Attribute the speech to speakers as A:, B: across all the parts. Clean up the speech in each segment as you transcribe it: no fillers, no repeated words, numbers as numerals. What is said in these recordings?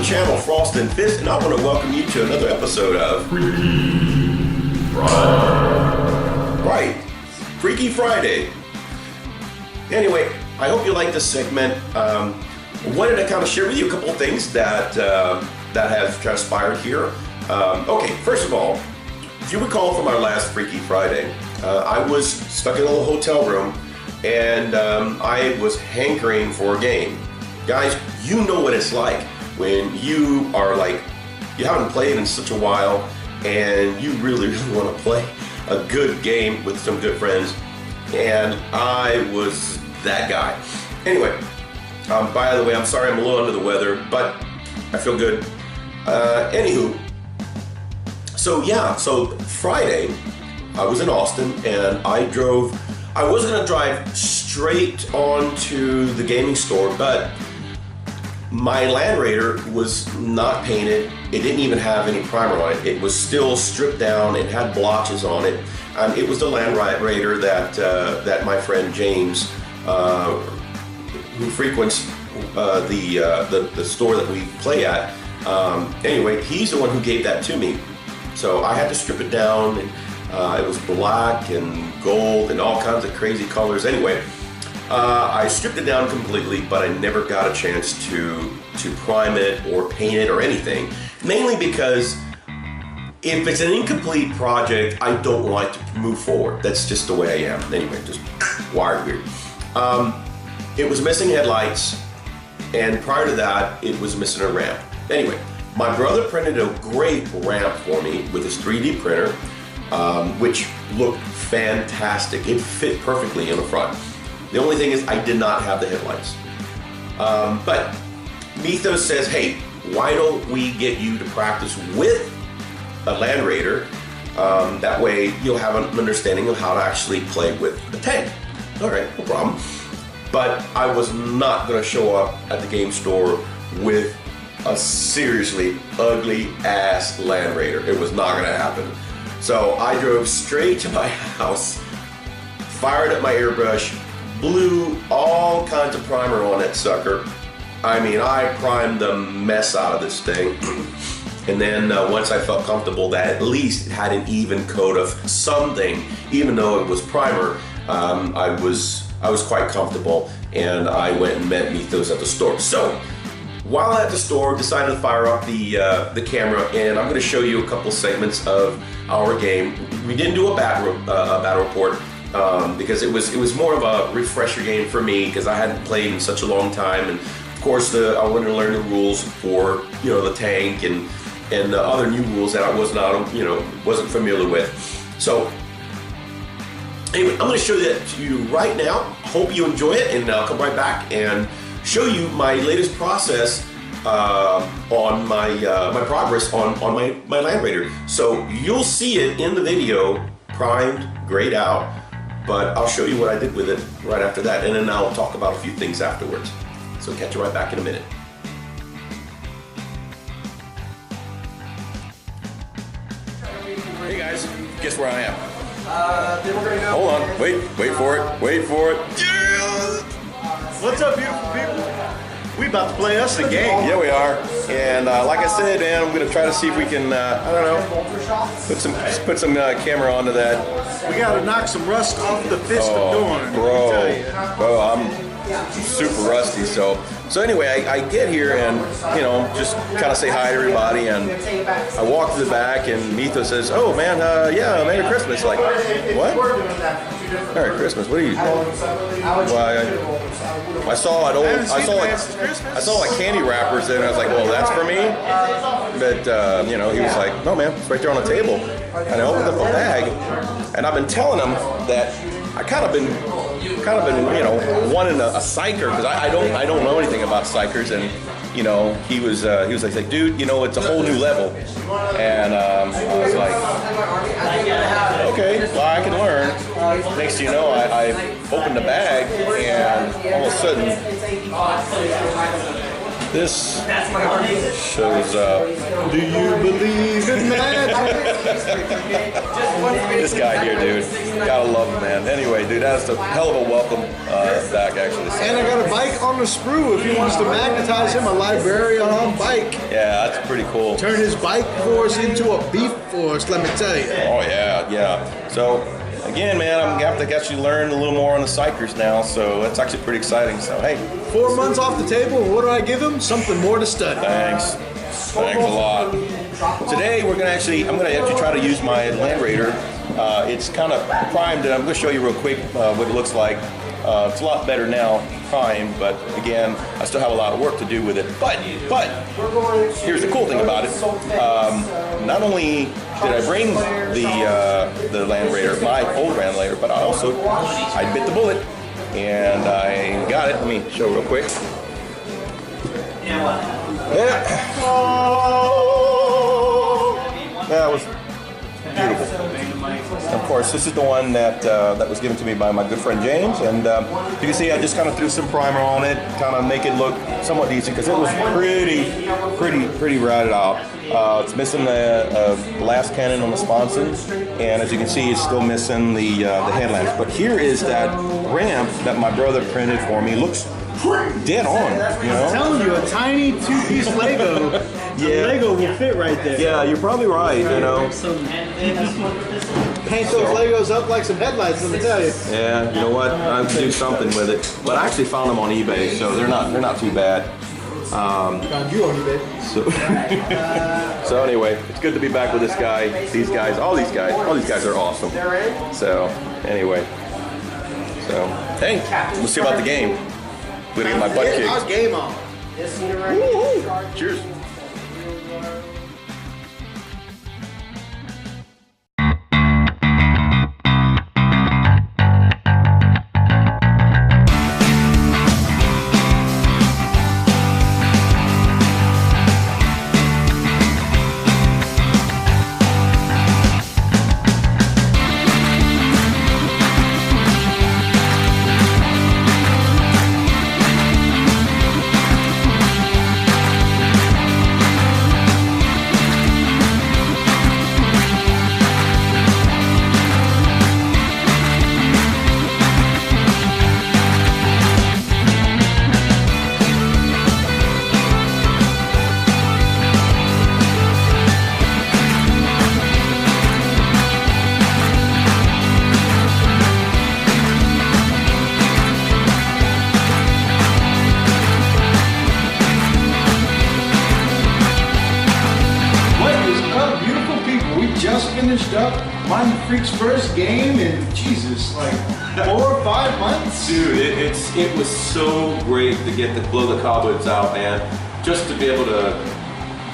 A: the channel, Frost and Fist, and I want to welcome you to another episode of Freaky Friday. Right, Freaky Friday. Anyway, I hope you like this segment. Wanted to kind of share with you a couple of things that have transpired here. Okay, first of all, if you recall from our last Freaky Friday, I was stuck in a little hotel room and I was hankering for a game. Guys, you know what it's like when you are like, you haven't played in such a while and you really want to play a good game with some good friends, and I was that guy. Anyway, by the way, I'm sorry I'm a little under the weather, but I feel good. Anywho, so Friday, I was in Austin and I was gonna drive straight on to the gaming store, but my Land Raider was not painted. It didn't even have any primer on it. It was still stripped down. It had blotches on it. It was the Land Raider that my friend James, who frequents the store that we play at, anyway, he's the one who gave that to me. So I had to strip it down, and it was black and gold and all kinds of crazy colors. Anyway, I stripped it down completely, but I never got a chance to prime it or paint it or anything. Mainly because if it's an incomplete project, I don't like to move forward. That's just the way I am. Anyway, just wired weird. It was missing headlights, and prior to that, it was missing a ramp. Anyway, my brother printed a great ramp for me with his 3D printer, which looked fantastic. It fit perfectly in the front. The only thing is I did not have the headlights. But Mythos says, hey, why don't we get you to practice with a Land Raider? That way you'll have an understanding of how to actually play with a tank. All right, no problem. But I was not gonna show up at the game store with a seriously ugly ass Land Raider. It was not gonna happen. So I drove straight to my house, fired up my airbrush, blew all kinds of primer on that sucker. I mean, I primed the mess out of this thing. And then once I felt comfortable that at least it had an even coat of something, even though it was primer, I was quite comfortable, and I went and met Mythos at the store. So while at the store, decided to fire up the camera, and I'm going to show you a couple segments of our game. We didn't do a battle report. Because it was more of a refresher game for me, because I hadn't played in such a long time, and of course I wanted to learn the rules for the tank and the other new rules that I wasn't familiar with. So anyway, I'm going to show that to you right now. Hope you enjoy it, and I'll come right back and show you my latest process on my progress on my Land Raider. So you'll see it in the video, primed, grayed out. But I'll show you what I did with it right after that, and then I'll talk about a few things afterwards. So catch you right back in a minute. Hey guys, guess where I am? Hold on, wait for it. Yeah!
B: What's up, beautiful people? We about to play us a game.
A: Yeah, we are. And like I said, man, I'm gonna try to see if we can, I don't know, put some camera onto that.
B: We gotta knock some rust off the Fist of Dorn.
A: Bro, I'm super rusty. So anyway, I get here and just kind of say hi to everybody, and I walk to the back, and Mythos says, "Oh man, yeah, Merry Christmas." Like, what? Merry Christmas? What are you? Well, I saw like candy wrappers there, and I was like, well, that's for me. But he was like, no, man, it's right there on the table. And I opened up a bag, and I've been telling him that I kind of been wanting a psycher, because I don't know anything about psychers, and he was like, dude, it's a whole new level. And I was like, okay, well, I can learn. Next thing you know, I opened the bag, and all of a sudden
C: This shows
B: Do you believe in magic?
C: this guy here, dude. Gotta love him, man. Anyway, dude, that's a hell of a welcome back, actually.
B: And I got a bike on the sprue if he wants to magnetize him, a librarian on bike.
C: Yeah, that's pretty cool.
B: Turn his bike force into a beef force, let me tell you.
C: Oh, yeah. So, again, man, I'm gonna have to actually learn a little more on the Psychers now, so that's actually pretty exciting. So, hey,
B: 4 months off the table, what do I give him? Something more to study.
C: thanks a lot. Today, I'm gonna actually try to use my Land Raider. It's kind of primed, and I'm gonna show you real quick what it looks like. It's a lot better now, primed, but again, I still have a lot of work to do with it. But here's the cool thing about it. Not only did I bring the Land Raider, my old Land Raider, but I bit the bullet and I got it. Let me show real quick. Yeah. That was beautiful. Of course, this is the one that was given to me by my good friend James, and you can see I just kind of threw some primer on it, kind of make it look somewhat decent because it was pretty ratted out. It's missing the last cannon on the sponson, and as you can see, it's still missing the headlamps. But here is that ramp that my brother printed for me. Looks dead on, you know.
B: I'm telling you, a tiny 2-piece Lego.
C: Yeah.
B: Lego will fit right there.
C: Yeah, you're probably right, you know.
B: Paint those Legos up like some headlights, let me tell you.
C: Yeah, you know what? I'll do something with it. But I actually found them on eBay, so they're not too bad.
B: Found you on eBay.
C: So anyway, it's good to be back with this guy. These guys, all these guys are awesome. So anyway, hey, we'll see about the game. I'm gonna get my butt kicked.
B: How's game on?
C: Woo-hoo. Cheers.
B: Finished up Mind Freak's first game in Jesus, like 4 or 5 months.
C: Dude, it was so great to get to blow the cobwebs out, man. Just to be able to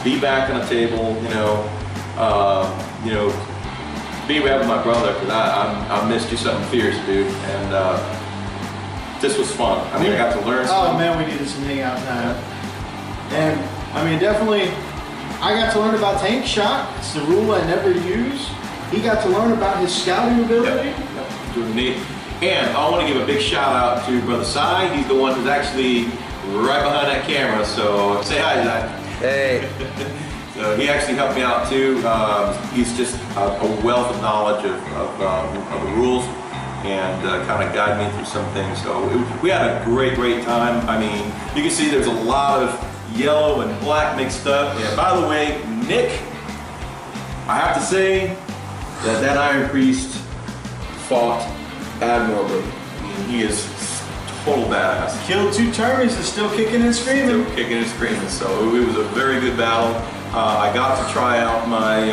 C: be back on the table, be with my brother, because I missed you something fierce, dude, and this was fun. I mean, I got to learn something.
B: Oh man, we needed some hangout time, and I mean, definitely. I got to learn about tank shot. It's the rule I never use. He got to learn about his scouting ability.
C: Yep. Doing neat. And I want to give a big shout out to Brother Cy. He's the one who's actually right behind that camera. So say hi, Cy.
A: Hey.
C: So he actually helped me out too. He's just a wealth of knowledge of the rules and kind of guide me through some things. So we had a great time. I mean, you can see there's a lot of yellow and black mixed up. And by the way, Nick, I have to say that Iron Priest fought admirably. I mean, he is total badass.
B: Killed 2 termies and still kicking and screaming.
C: Still kicking and screaming. So it was a very good battle. I got to try out my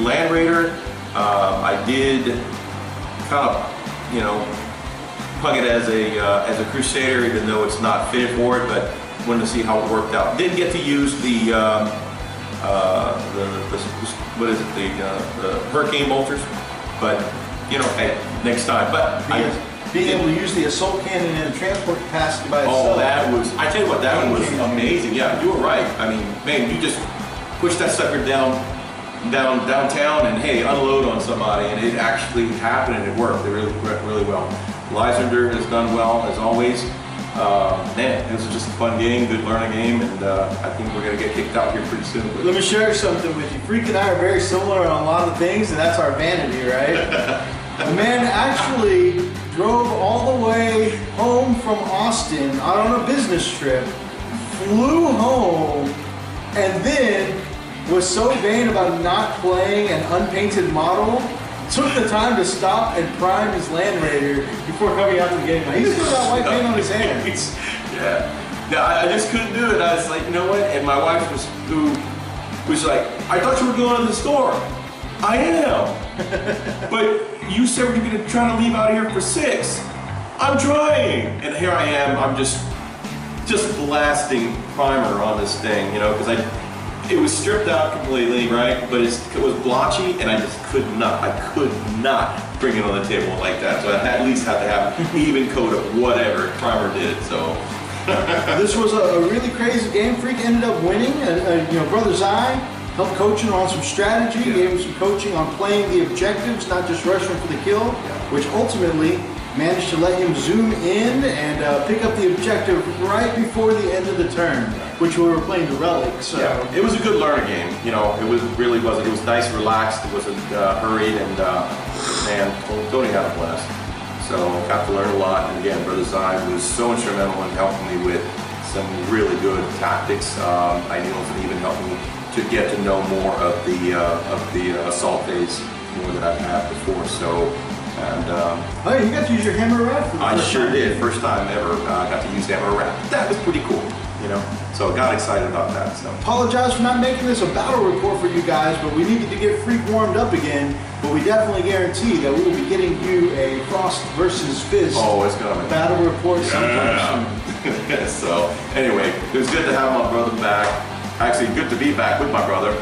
C: Land Raider. I did kind of, plug it as a Crusader, even though it's not fitted for it, but wanted to see how it worked out. Didn't get to use the hurricane bolters, but hey, next time. But
B: being able to use the assault cannon in transport capacity by itself.
C: Oh, that was, I tell you what, that one was amazing. Yeah, you were right. I mean, man, you just push that sucker downtown and hey, unload on somebody, and it actually happened and it worked. It really well. Lysander has done well as always. Man, this was just a fun game, good learning game, and I think we're going to get kicked out here pretty soon.
B: Let me share something with you. Freak and I are very similar on a lot of things, and that's our vanity, right? The man actually drove all the way home from Austin out on a business trip, flew home, and then was so vain about not playing an unpainted model, took the time to stop and prime his Land Raider before coming out to the game. Now, he still got white paint on his hands.
C: Yeah. No, I just couldn't do it. I was like, you know what? And my wife was like, I thought you were going to the store. I am. But you said we're going to try to leave out here for 6. I'm trying. And here I am. I'm just blasting primer on this thing, you know, because it was stripped out completely, right? But it was blotchy, and I just could not bring it on the table like that. So I at least had to have an even coat of whatever primer did. So
B: this was a really crazy game. Freak ended up winning. You know, Brother Zai helped coach him on some strategy, gave him some coaching on playing the objectives, not just rushing for the kill, which ultimately managed to let him zoom in and pick up the objective right before the end of the turn, which we were playing the Relic. So
C: yeah, it was a good learning game. You know, it really was. It was nice, relaxed. It wasn't hurried, and man, Tony had a blast. So got to learn a lot. And again, Brother Zai was so instrumental in helping me with some really good tactics. I knew it even helped me to get to know more of the assault phase more than I've had before. So. And
B: oh, you got to use your hammer wrap.
C: I sure did. First time ever. I got to use hammer wrap. That was pretty cool, you know. So got excited about that. So
B: apologize for not making this a battle report for you guys, but we needed to get Freak warmed up again. But we definitely guarantee that we will be getting you a Frost versus Fist
C: it's coming.
B: Battle report sometime
C: soon. So anyway, it was good to have my brother back. Actually, good to be back with my brother.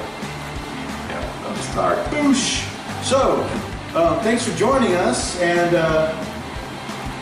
C: Yeah, I'm just tired.
B: Boosh. So. Thanks for joining us, and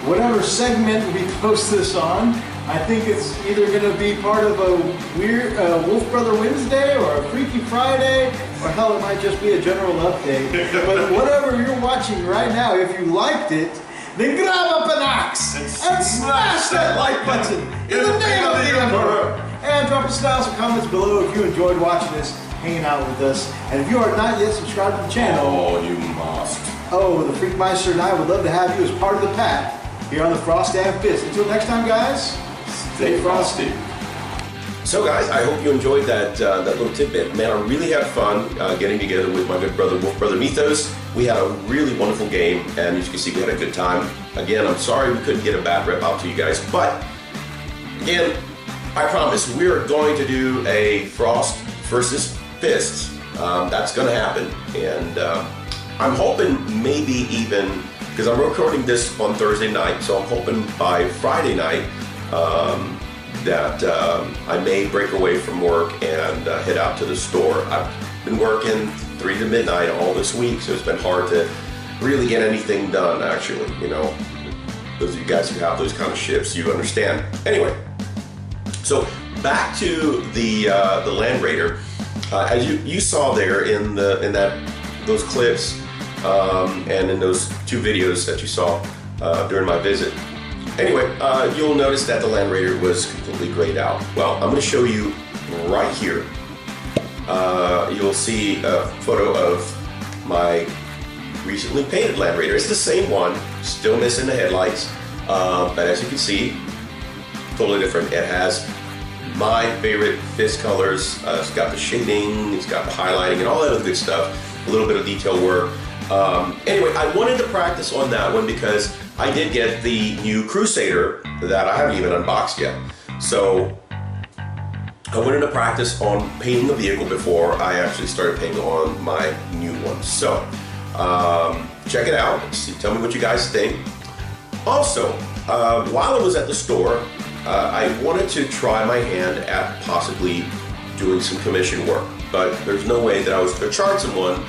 B: whatever segment we post this on, I think it's either going to be part of a weird Wolf Brother Wednesday or a Freaky Friday, or hell, it might just be a general update. But whatever you're watching right now, if you liked it, then grab up an axe and smash that like button in the name of the Emperor. And drop us down some comments below if you enjoyed watching this, hanging out with us. And if you are not yet subscribed to the channel,
C: oh, you must.
B: Oh, the Freakmeister and I would love to have you as part of the pack here on the Frost and Fist. Until next time, guys, stay frosty.
A: So, guys, I hope you enjoyed that little tidbit. Man, I really had fun getting together with my good brother, Wolf Brother Mythos. We had a really wonderful game, and as you can see, we had a good time. Again, I'm sorry we couldn't get a bad rep out to you guys, but again, I promise we're going to do a Frost versus Fist. That's going to happen, and I'm hoping maybe even, because I'm recording this on Thursday night, so I'm hoping by Friday night that I may break away from work and head out to the store. I've been working 3 to midnight all this week, so it's been hard to really get anything done, actually. You know, those of you guys who have those kind of shifts, you understand. Anyway, so back to the Land Raider. As you saw there in those clips and in those 2 videos that you saw during my visit. Anyway, you'll notice that the Land Raider was completely grayed out. Well, I'm going to show you right here. You'll see a photo of my recently painted Land Raider. It's the same one, still missing the headlights, but as you can see, totally different. It has my favorite Fist colors. It's got the shading, it's got the highlighting, and all that other good stuff. A little bit of detail work. Anyway, I wanted to practice on that one because I did get the new Crusader that I haven't even unboxed yet. So I wanted to practice on painting the vehicle before I actually started painting on my new one. So check it out. Tell me what you guys think. Also, while I was at the store, I wanted to try my hand at possibly doing some commission work, but there's no way that I was going to charge someone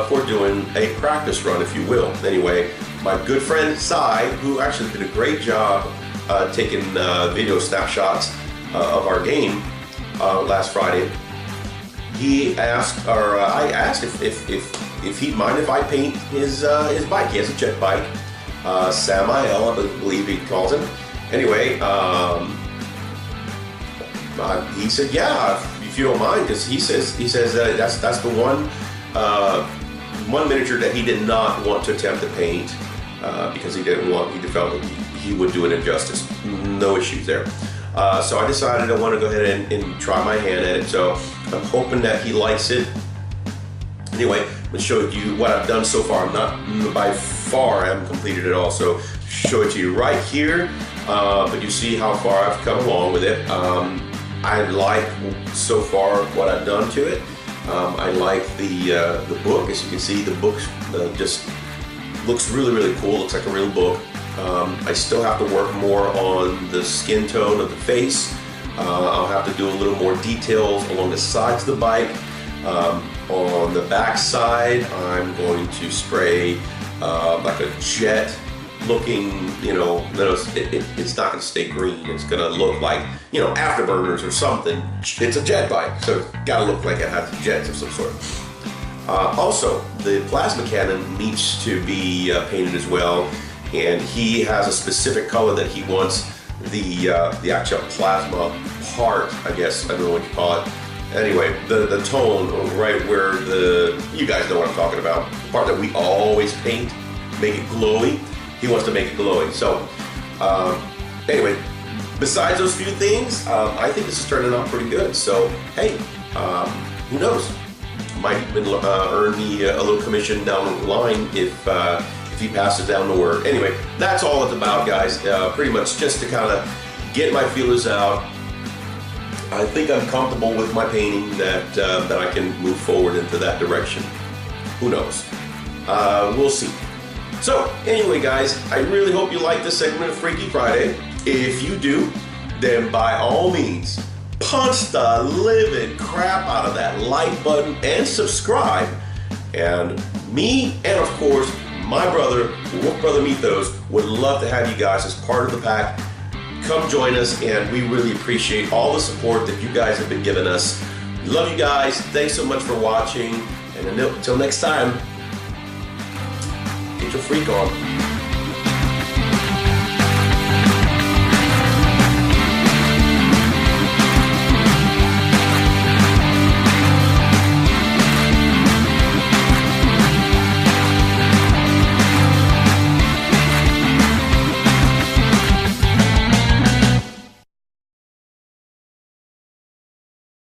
A: for doing a practice run, if you will. Anyway, my good friend Sai, who actually did a great job taking video snapshots of our game last Friday, he asked, or I asked if he'd mind if I paint his bike. He has a jet bike, Samael, I believe he calls him. anyway, he said, yeah, if you don't mind, because he says that that's the one miniature that he did not want to attempt to paint because he felt that he would do it injustice. No issues there. So I decided I want to go ahead and try my hand at it. So I'm hoping that he likes it. Anyway, I'm going to show you what I've done so far. I'm not, by far, I haven't completed it all. So show it to you right here. But you see how far I've come along with it. I like so far what I've done to it. I like the book. As you can see, the book just looks really, really cool. Looks like a real book. I still have to work more on the skin tone of the face. I'll have to do a little more details along the sides of the bike. On the back side, I'm going to spray like a jet looking, it's not going to stay green. It's going to look like, afterburners or something. It's a jet bike, so it's got to look like it has jets of some sort. Also, the plasma cannon needs to be painted as well, and he has a specific color that he wants the actual plasma part, I guess, I don't know what you call it. Anyway, the tone right where you guys know what I'm talking about, the part that we always paint, make it glowy. He wants to make it glowing. So, anyway, besides those few things, I think this is turning out pretty good. So, hey, who knows? Might even earn me a little commission down the line if he passes down the word. Anyway, that's all it's about, guys. Pretty much just to kind of get my feelers out. I think I'm comfortable with my painting that I can move forward into that direction. Who knows? We'll see. So, anyway, guys, I really hope you like this segment of Freaky Friday. If you do, then by all means, punch the living crap out of that like button and subscribe. And me, and of course, my brother, Wolf Brother Mythos, would love to have you guys as part of the pack. Come join us, and we really appreciate all the support that you guys have been giving us. Love you guys. Thanks so much for watching. And until next time, get your freak on.